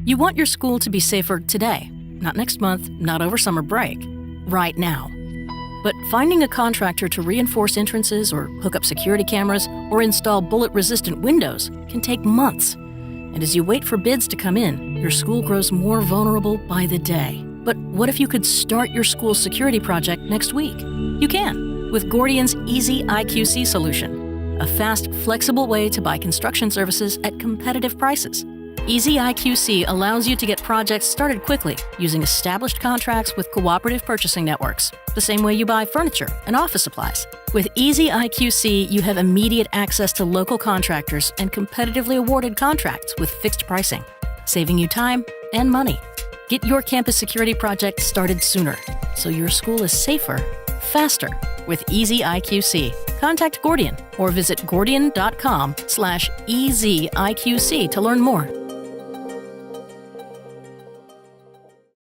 You want your school to be safer today, not next month, not over summer break, right now. But finding a contractor to reinforce entrances or hook up security cameras or install bullet-resistant windows can take months. And as you wait for bids to come in, your school grows more vulnerable by the day. But what if you could start your school's security project next week? You can, with Gordian's Easy IQC solution, a fast, flexible way to buy construction services at competitive prices. Easy IQC allows you to get projects started quickly using established contracts with cooperative purchasing networks, the same way you buy furniture and office supplies. With Easy IQC, you have immediate access to local contractors and competitively awarded contracts with fixed pricing, saving you time and money. Get your campus security project started sooner, so your school is safer, faster with Easy IQC. Contact Gordian or visit gordian.com/EasyIQC to learn more.